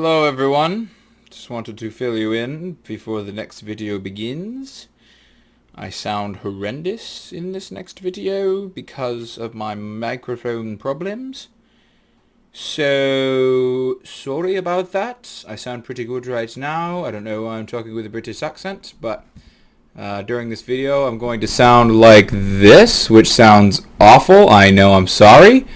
Hello everyone, just wanted to fill you in before the next video begins. I sound horrendous in this next video because of my microphone problems. So, sorry about that. I sound pretty good right now. I don't know why I'm talking with a British accent, but during this video I'm going to sound like this, which sounds awful. I know, I'm sorry.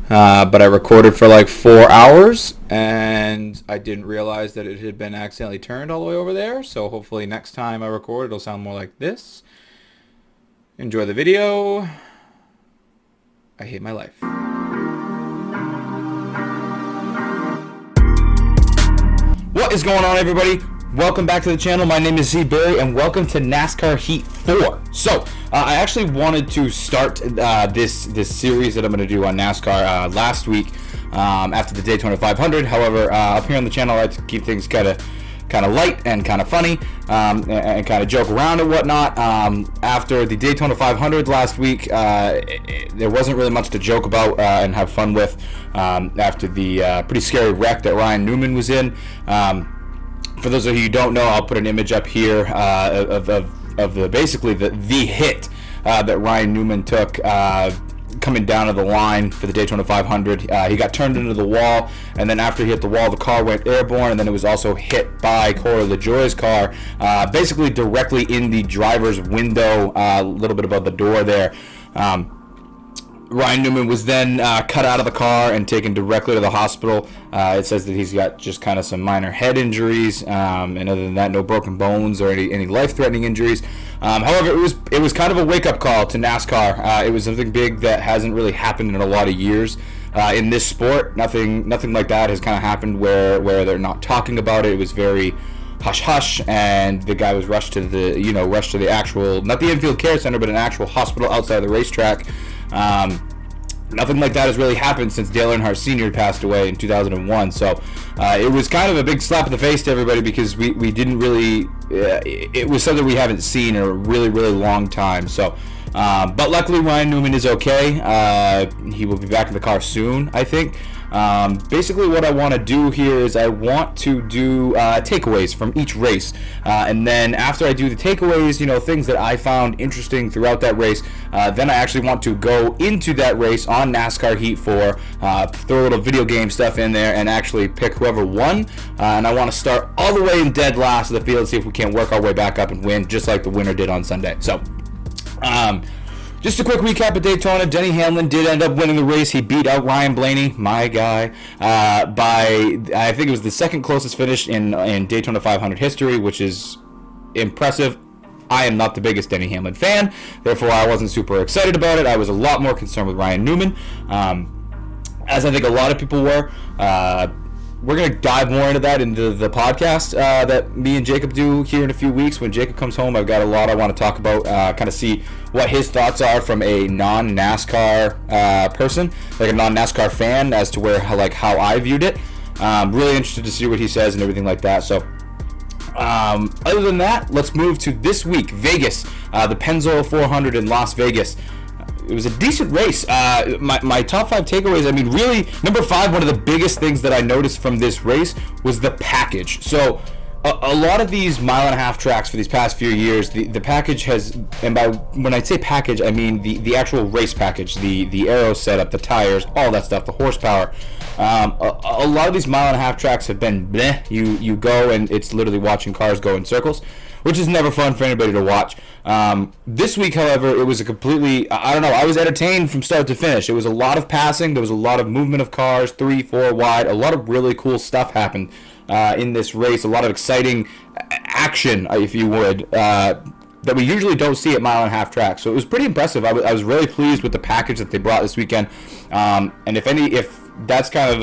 But I recorded for like 4 hours and I didn't realize that it had been accidentally turned all the way over there. So hopefully next time I record it'll sound more like this. Enjoy the video. I hate my life. What is going on, everybody? Welcome back to the channel. My name is Z Berry and welcome to NASCAR Heat 4. So, I actually wanted to start this series that I'm going to do on NASCAR last week after the Daytona 500. However, up here on the channel I like to keep things kind of light and kind of funny and kind of joke around and whatnot. After the Daytona 500 last week, there wasn't really much to joke about and have fun with after the pretty scary wreck that Ryan Newman was in. For those of you who don't know, I'll put an image up here of the hit that Ryan Newman took coming down to the line for the Daytona 500. He got turned into the wall, and then after he hit the wall, the car went airborne, and then it was also hit by Corey LaJoie's car, basically directly in the driver's window, a little bit above the door there. Ryan Newman was then cut out of the car and taken directly to the hospital. It says that he's got just kind of some minor head injuries, and other than that, no broken bones or any life-threatening injuries. However, it was kind of a wake-up call to NASCAR. It was something big that hasn't really happened in a lot of years in this sport. Nothing like that has kind of happened where they're not talking about it. It was very hush-hush, and the guy was rushed to the actual, not the infield care center, but an actual hospital outside the racetrack. Nothing like that has really happened since Dale Earnhardt Sr. passed away in 2001. So it was kind of a big slap in the face to everybody because we didn't really. It was something we haven't seen in a really long time. So, but luckily Ryan Newman is okay. He will be back in the car soon, I think. Basically what I want to do here is I want to do takeaways from each race, and then after I do the takeaways, things that I found interesting throughout that race, then I actually want to go into that race on NASCAR Heat 4, throw a little video game stuff in there and actually pick whoever won, and I want to start all the way in dead last of the field, see if we can't work our way back up and win just like the winner did on Sunday. So just a quick recap of Daytona. Denny Hamlin did end up winning the race. He beat out Ryan Blaney, my guy, by, I think it was the second closest finish in Daytona 500 history, which is impressive. I am not the biggest Denny Hamlin fan, therefore I wasn't super excited about it. I was a lot more concerned with Ryan Newman, as I think a lot of people were. We're going to dive more into that into the podcast that me and Jacob do here in a few weeks. When Jacob comes home, I've got a lot I want to talk about, kind of see what his thoughts are from a non-NASCAR person, like a non-NASCAR fan, as to how I viewed it. Really interested to see what he says and everything like that. So other than that, let's move to this week, Vegas, the Pennzoil 400 in Las Vegas. It was a decent race. My top 5 takeaways, I mean, really, number 5, one of the biggest things that I noticed from this race was the package. So a lot of these mile-and-a-half tracks for these past few years, the package has, and when I say package, I mean the actual race package, the aero setup, the tires, all that stuff, the horsepower. A lot of these mile-and-a-half tracks have been bleh. You go and it's literally watching cars go in circles, which is never fun for anybody to watch. This week, however, it was a completely, I don't know, I was entertained from start to finish. It was a lot of passing, there was a lot of movement of cars, 3, 4 wide, a lot of really cool stuff happened in this race, a lot of exciting action, if you would, that we usually don't see at mile-and-a-half tracks. So it was pretty impressive. I was really pleased with the package that they brought this weekend, and if that's kind of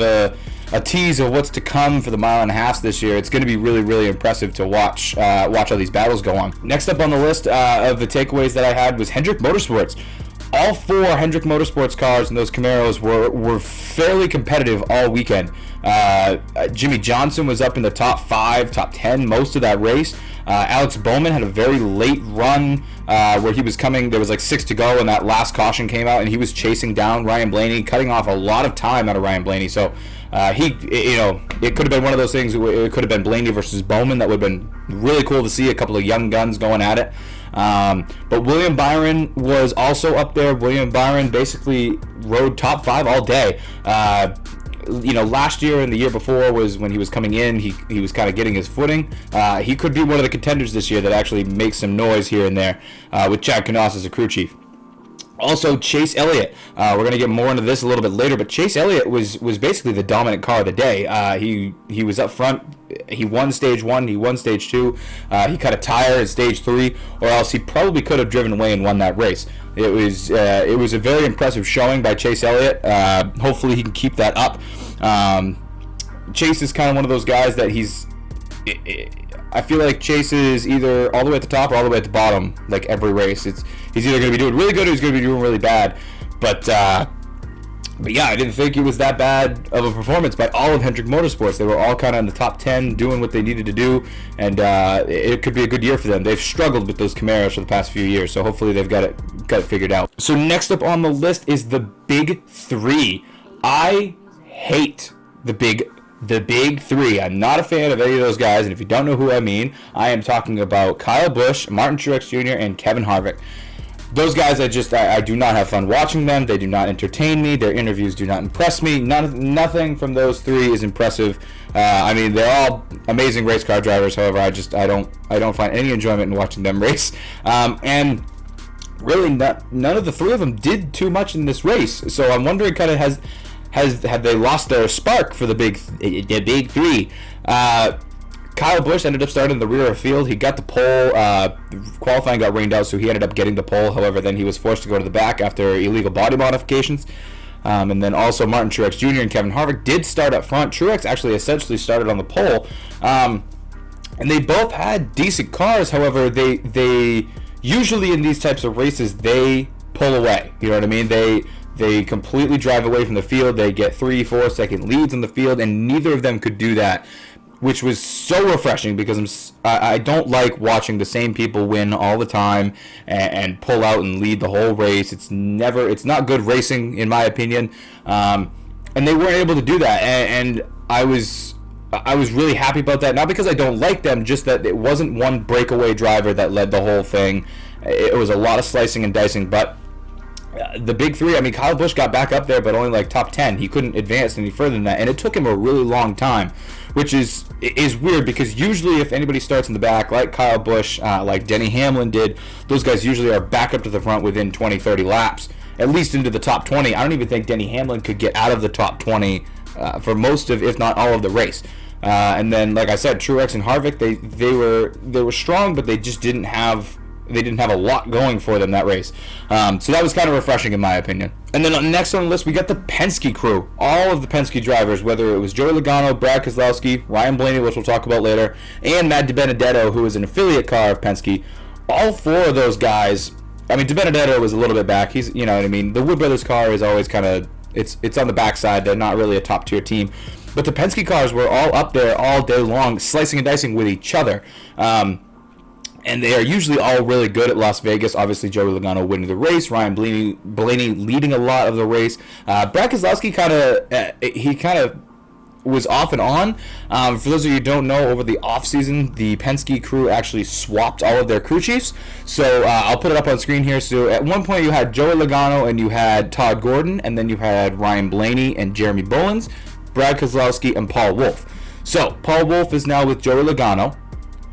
a tease of what's to come for the mile-and-a-halfs this year, it's going to be really impressive to watch how these battles go on. Next up on the list of the takeaways that I had was Hendrick Motorsports. All 4 Hendrick Motorsports cars and those Camaros were fairly competitive all weekend. Jimmy Johnson was up in the top 5, top 10 most of that race. Alex Bowman had a very late run where he was coming. There was like 6 to go, and that last caution came out, and he was chasing down Ryan Blaney, cutting off a lot of time out of Ryan Blaney. So it could have been one of those things. It could have been Blaney versus Bowman. That would have been really cool to see, a couple of young guns going at it. But William Byron was also up there. William Byron basically rode top 5 all day. Last year and the year before was when he was coming in. He was kind of getting his footing. He could be one of the contenders this year that actually makes some noise here and there with Chad Knaus as a crew chief. Also, Chase Elliott. We're going to get more into this a little bit later, but Chase Elliott was basically the dominant car of the day. He was up front. He won stage 1. He won stage 2. He cut a tire at stage 3, or else he probably could have driven away and won that race. It was a very impressive showing by Chase Elliott. Hopefully he can keep that up. Chase is kind of one of those guys that I feel like Chase is either all the way at the top or all the way at the bottom, like every race. He's either going to be doing really good or he's going to be doing really bad. But yeah, I didn't think it was that bad of a performance by all of Hendrick Motorsports. They were all kind of in the top 10 doing what they needed to do, and it could be a good year for them. They've struggled with those Camaros for the past few years, so hopefully they've got it figured out. So next up on the list is the Big Three. I hate the Big Three. I'm not a fan of any of those guys, and if you don't know who I mean, I am talking about Kyle Busch, Martin Truex Jr., and Kevin Harvick. Those guys, I do not have fun watching them. They do not entertain me. Their interviews do not impress me. Nothing from those three is impressive. They're all amazing race car drivers. However, I don't find any enjoyment in watching them race. And really, none of the three of them did too much in this race. So I'm wondering, kind of, have they lost their spark for the big three? Kyle Busch ended up starting in the rear of the field. He got the pole. Qualifying got rained out, so he ended up getting the pole. However, then he was forced to go to the back after illegal body modifications. And then also Martin Truex Jr. and Kevin Harvick did start up front. Truex actually essentially started on the pole. And they both had decent cars. However, they usually in these types of races, they pull away. You know what I mean? They completely drive away from the field. They get 3-4 second leads on the field, and neither of them could do that, which was so refreshing because I don't like watching the same people win all the time and pull out and lead the whole race. It's not good racing, in my opinion. And they weren't able to do that, and I was really happy about that. Not because I don't like them, just that it wasn't one breakaway driver that led the whole thing. It was a lot of slicing and dicing, but the big three, Kyle Busch got back up there, but only like top 10. He couldn't advance any further than that, and it took him a really long time, which is weird because usually if anybody starts in the back, like Kyle Busch, like Denny Hamlin did, those guys usually are back up to the front within 20-30 laps, at least into the top 20. I don't even think Denny Hamlin could get out of the top 20 for most of, if not all of the race. And then, like I said, Truex and Harvick, they were strong, but they just didn't have a lot going for them that race. So that was kind of refreshing in my opinion. And then next on the list, we got the Penske crew. All of the Penske drivers, whether it was Joey Logano, Brad Keselowski, Ryan Blaney, which we'll talk about later, and Matt DiBenedetto, who is an affiliate car of Penske. All four of those guys, DiBenedetto was a little bit back. He's, you know what I mean? The Wood Brothers car is always kind of, it's on the backside. They're not really a top tier team. But the Penske cars were all up there all day long, slicing and dicing with each other. And they are usually all really good at Las Vegas. Obviously, Joey Logano winning the race. Ryan Blaney leading a lot of the race. Brad Keselowski kind of was off and on. For those of you who don't know, over the offseason, the Penske crew actually swapped all of their crew chiefs. So I'll put it up on screen here. So at one point, you had Joey Logano and you had Todd Gordon, and then you had Ryan Blaney and Jeremy Bullins, Brad Keselowski, and Paul Wolfe. So Paul Wolfe is now with Joey Logano.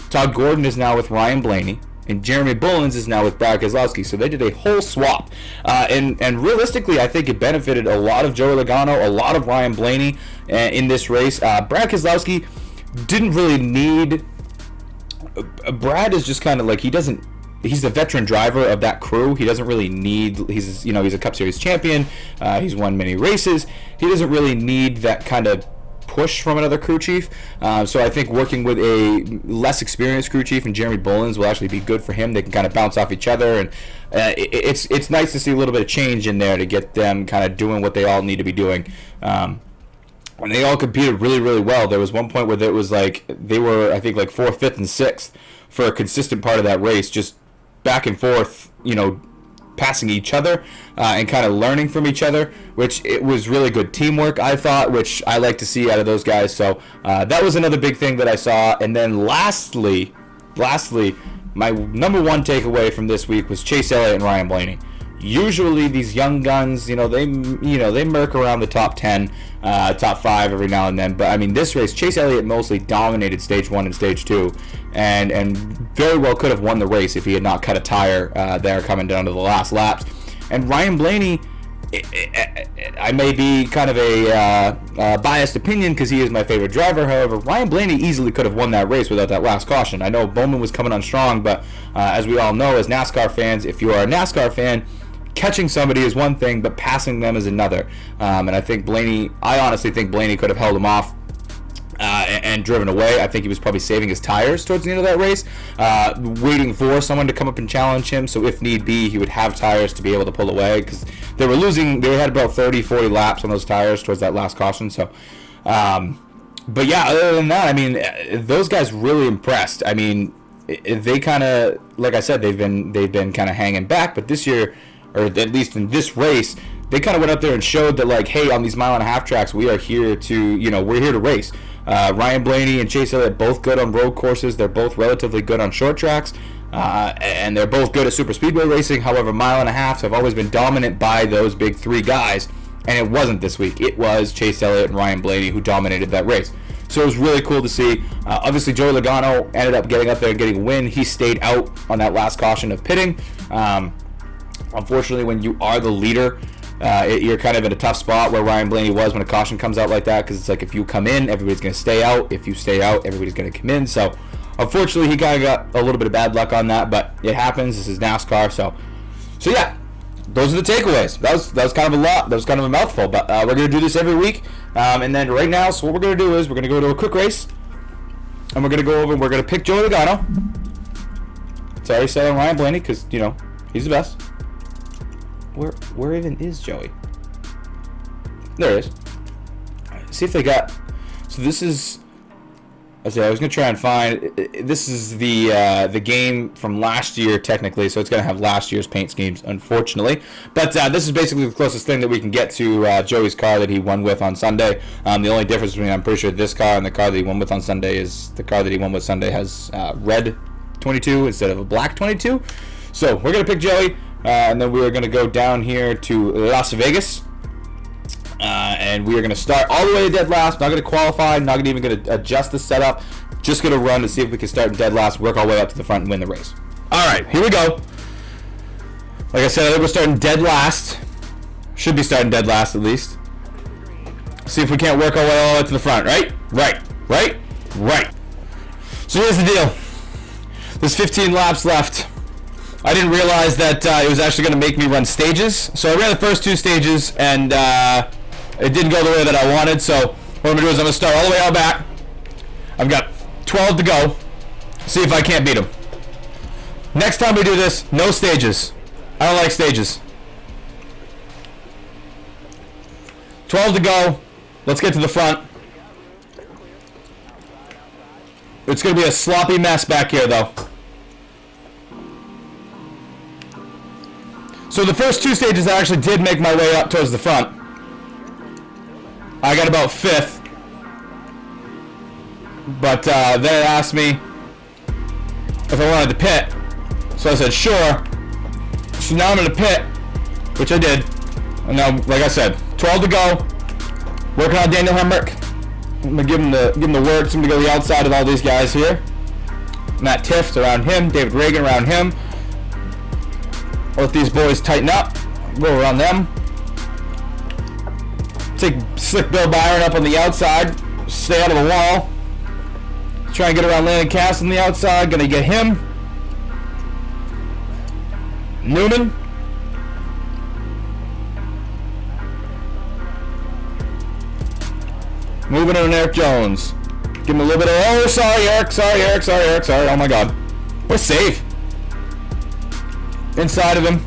Todd Gordon is now with Ryan Blaney, and Jeremy Bullins is now with Brad Keselowski. So they did a whole swap. And realistically, I think it benefited a lot of Joey Logano, a lot of Ryan Blaney in this race. Brad Keselowski didn't really need... Brad is just kind of like, he's the veteran driver of that crew. He doesn't really need... He's a Cup Series champion. He's won many races. He doesn't really need that kind of push from another crew chief, so I think working with a less experienced crew chief and Jeremy Bullins will actually be good for him. They can kind of bounce off each other, and it's nice to see a little bit of change in there to get them kind of doing what they all need to be doing. And they all competed really, really well. There was one point where it was like they were, I think, like 4th, 5th, and 6th, for a consistent part of that race, just back and forth, passing each other and kind of learning from each other, which it was really good teamwork, I thought, which I like to see out of those guys. So that was another big thing that I saw. And then lastly, my number one takeaway from this week was Chase Elliott and Ryan Blaney. Usually these young guns, they murk around the top 10, top 5 every now and then. But I mean, this race, Chase Elliott mostly dominated stage 1 and stage 2, and very well could have won the race if he had not cut a tire there coming down to the last laps. And Ryan Blaney, I may be kind of a biased opinion because he is my favorite driver. However, Ryan Blaney easily could have won that race without that last caution. I know Bowman was coming on strong, but as we all know, as NASCAR fans, if you are a NASCAR fan, catching somebody is one thing, but passing them is another. And I honestly think Blaney could have held him off and driven away. I think he was probably saving his tires towards the end of that race, waiting for someone to come up and challenge him, so if need be, he would have tires to be able to pull away, because they had about 30-40 laps on those tires towards that last caution. So but yeah, other than that, I mean, those guys really impressed. I mean, they kind of, like I said, they've been kind of hanging back, but this year, or at least in this race, they kind of went up there and showed that, like, hey, on these mile-and-a-half tracks, we are here to, we're here to race. Ryan Blaney and Chase Elliott both good on road courses. They're both relatively good on short tracks, and they're both good at super speedway racing. However, mile-and-a-halves have always been dominant by those big three guys, and it wasn't this week. It was Chase Elliott and Ryan Blaney who dominated that race. So it was really cool to see. Obviously, Joey Logano ended up getting up there and getting a win. He stayed out on that last caution of pitting. Unfortunately, when you are the leader, you're kind of in a tough spot where Ryan Blaney was when a caution comes out like that, because it's like if you come in, everybody's going to stay out. If you stay out, everybody's going to come in. So unfortunately, he kind of got a little bit of bad luck on that, but it happens. This is NASCAR. So yeah, those are the takeaways. That was kind of a lot. That was kind of a mouthful, but we're going to do this every week. And then right now, so what we're going to do is we're going to go to a quick race, and we're going to go over and we're going to pick Joey Logano. Sorry, selling Ryan Blaney, because, he's the best. Where even is Joey? There it is. All right, see if they got. So this is. I was gonna try and find. This is the game from last year technically, so it's gonna have last year's paint schemes, unfortunately. But this is basically the closest thing that we can get to Joey's car that he won with on Sunday. The only difference between, I'm pretty sure, this car and the car that he won with on Sunday is the car that he won with Sunday has red 22 instead of a black 22. So we're gonna pick Joey. And then we are going to go down here to Las Vegas, and we are going to start all the way to dead last. Not going to qualify, not even going to adjust the setup, just going to run to see if we can start in dead last, work our way up to the front, and win the race. All right, here we go. Like I said, I think we're starting dead last. Should be starting dead last at least. See if we can't work our way all the way to the front, right? Right. So here's the deal. There's 15 laps left. I didn't realize that it was actually going to make me run stages. So I ran the first 2 stages, and it didn't go the way that I wanted. So what I'm going to do is I'm going to start all the way out back. I've got 12 to go. See if I can't beat them. Next time we do this, no stages. I don't like stages. 12 to go. Let's get to the front. It's going to be a sloppy mess back here, though. So the first 2 stages I actually did make my way up towards the front. I got about 5th. But then it asked me if I wanted to pit. So I said, sure. So now I'm going to pit, which I did. And now, like I said, 12 to go. Working on Daniel Hemrick. I'm going to give him the works. I'm going to go to the outside of all these guys here. Matt Tifft around him. David Reagan around him. Let these boys tighten up. Go around them. Take Slick Bill Byron up on the outside. Stay out of the wall. Try and get around Landon Cass on the outside. Gonna get him. Newman. Moving on Eric Jones. Give him a little bit of, oh, sorry, Eric. Oh my God. We're safe. Inside of him.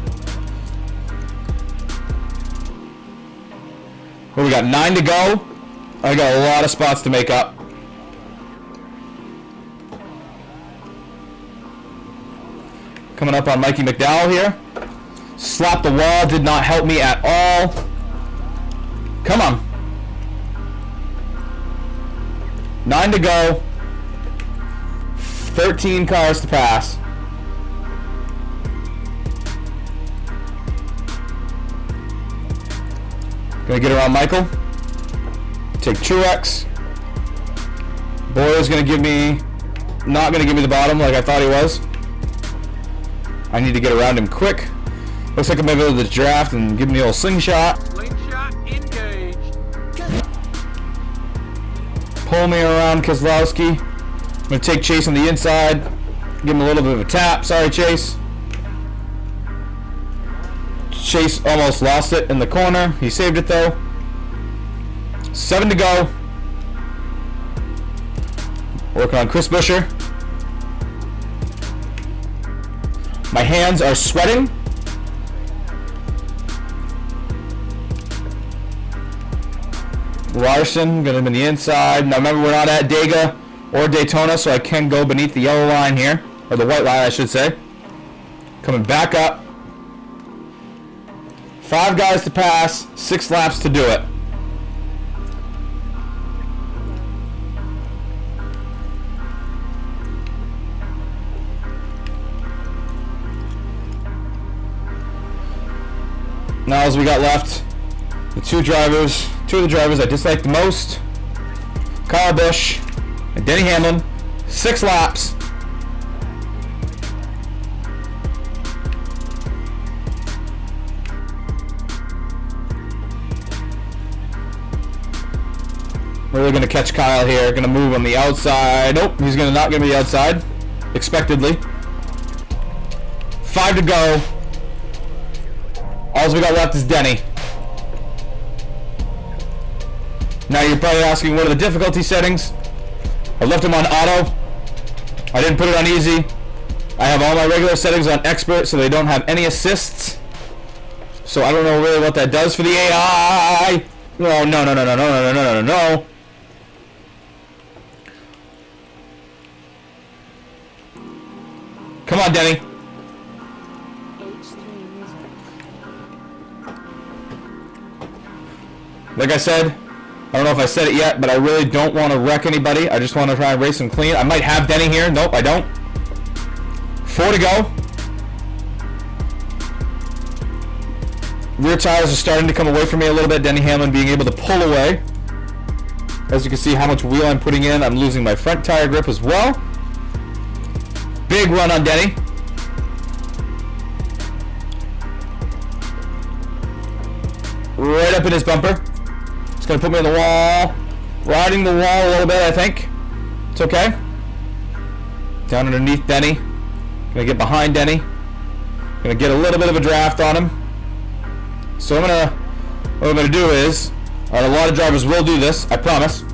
Well, we got 9 to go. I got a lot of spots to make up. Coming up on Mikey McDowell here. Slap the wall, did not help me at all. Come on. 9 to go. 13 cars to pass. Gonna get around Michael. Take Truex. Boyer's gonna give me, not gonna give me the bottom like I thought he was. I need to get around him quick. Looks like I'm gonna be able to draft and give him the old slingshot. Slingshot engaged. Pull me around Keselowski. I'm gonna take Chase on the inside. Give him a little bit of a tap. Sorry, Chase. Chase almost lost it in the corner. He saved it though. 7 to go. Working on Chris Buescher. My hands are sweating. Larson, get him in the inside. Now remember, we're not at Dega or Daytona, so I can go beneath the yellow line here. Or the white line, I should say. Coming back up. 5 guys to pass, 6 laps to do it. Now as we got left, the two of the drivers I dislike the most, Kyle Busch and Denny Hamlin, 6 laps. Really going to catch Kyle here, going to move on the outside. Nope, he's going to not give me the outside, expectedly. 5 to go. All we got left is Denny. Now you're probably asking, what are the difficulty settings? I left him on auto. I didn't put it on easy. I have all my regular settings on expert, so they don't have any assists. So I don't know really what that does for the AI. Oh, no. Come on, Denny. Like I said, I don't know if I said it yet, but I really don't want to wreck anybody. I just want to try and race them clean. I might have Denny here. Nope, I don't. 4 to go. Rear tires are starting to come away from me a little bit. Denny Hamlin being able to pull away. As you can see how much wheel I'm putting in, I'm losing my front tire grip as well. Big run on Denny. Right up in his bumper. It's going to put me on the wall. Riding the wall a little bit, I think. It's okay. Down underneath Denny. Going to get behind Denny. Going to get a little bit of a draft on him. So what I'm going to do is, a lot of drivers will do this, I promise.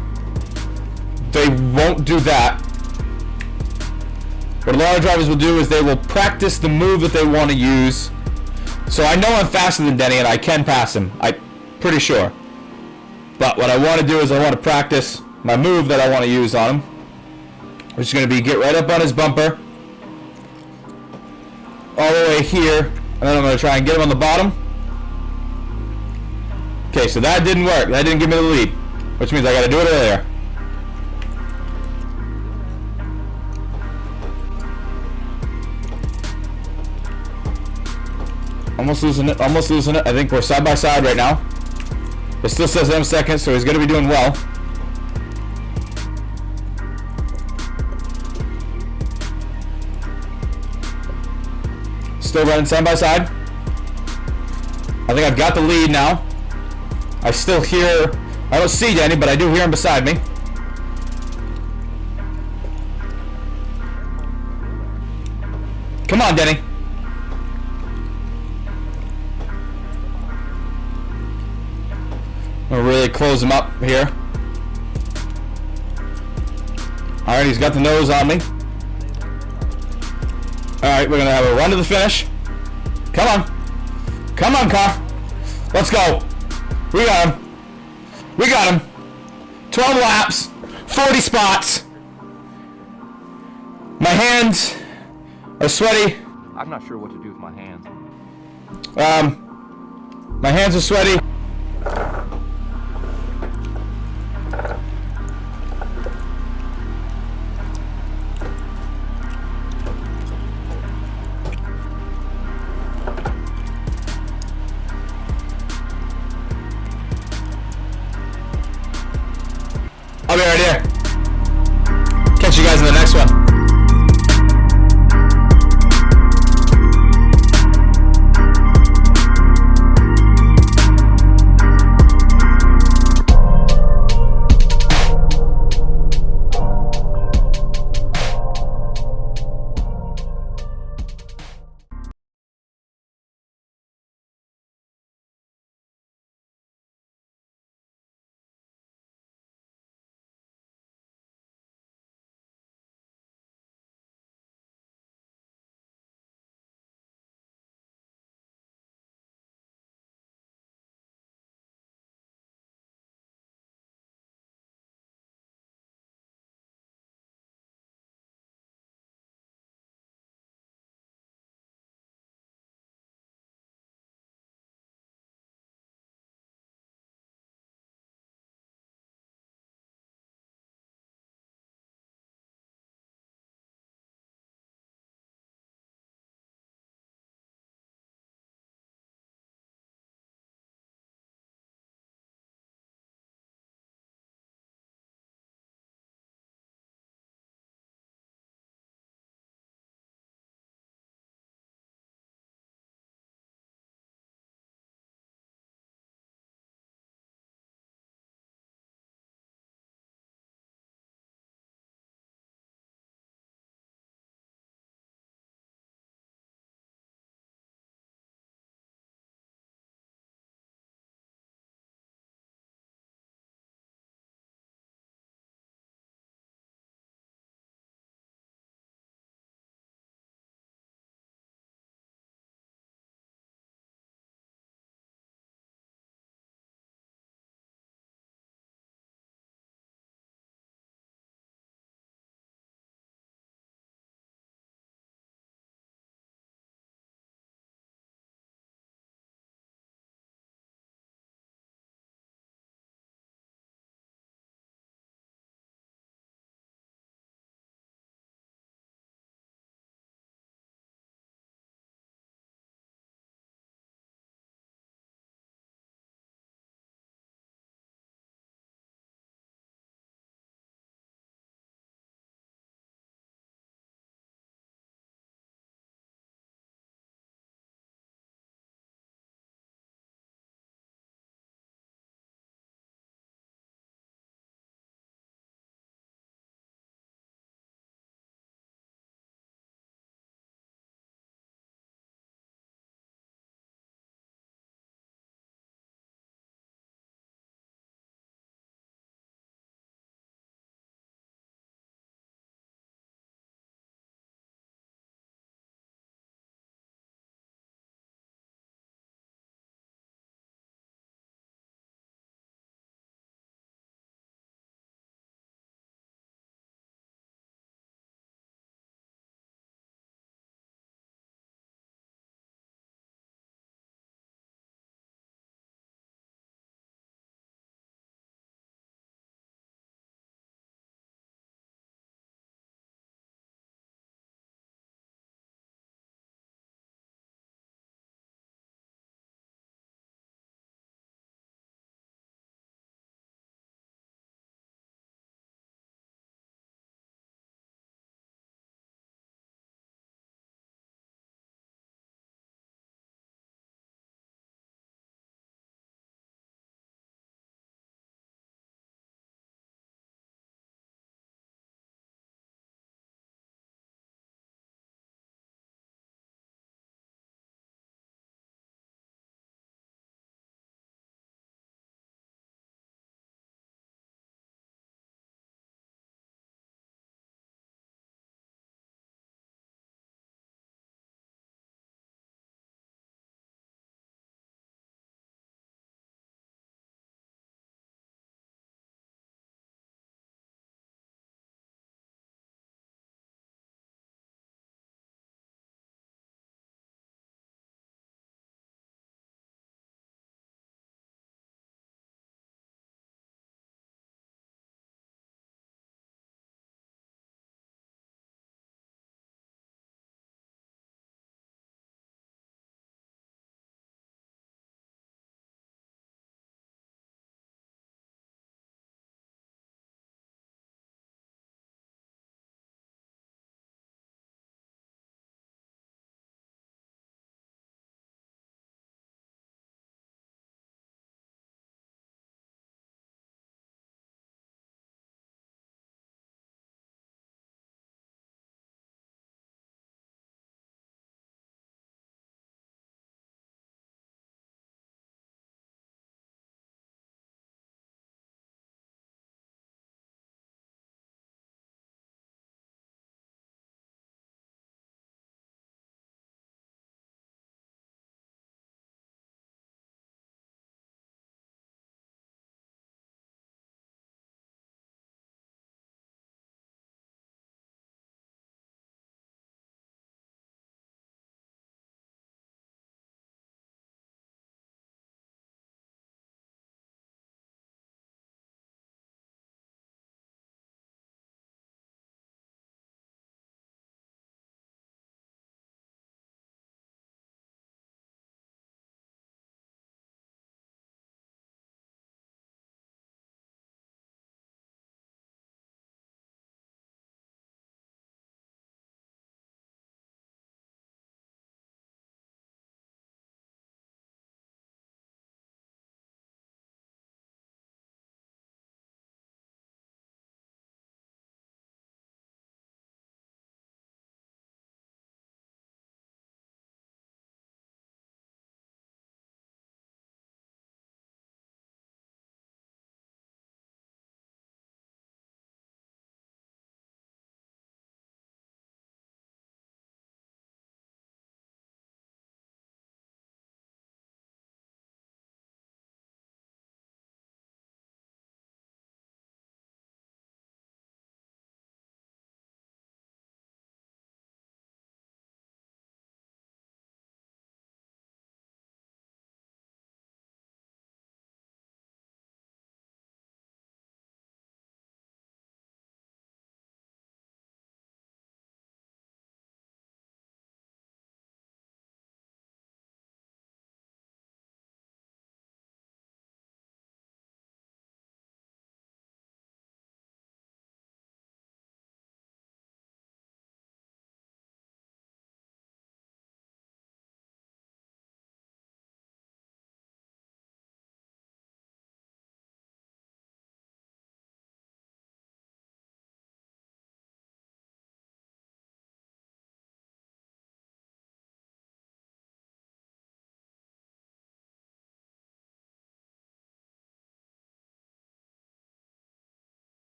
They won't do that. What a lot of drivers will do is they will practice the move that they want to use. So I know I'm faster than Denny and I can pass him. I'm pretty sure. But what I want to do is I want to practice my move that I want to use on him. Which is going to be get right up on his bumper. All the way here. And then I'm going to try and get him on the bottom. Okay, so that didn't work. That didn't give me the lead. Which means I got to do it earlier. Almost losing it, almost losing it. I think we're side by side right now. It still says I'm second, so he's going to be doing well. Still running side by side. I think I've got the lead now. I still hear, I don't see Denny, but I do hear him beside me. Come on, Denny. We'll really close him up here. Alright, he's got the nose on me. Alright, we're going to have a run to the finish. Come on. Come on, car. Let's go. We got him. We got him. 12 laps. 40 spots. My hands are sweaty. I'm not sure what to do with my hands. My hands are sweaty.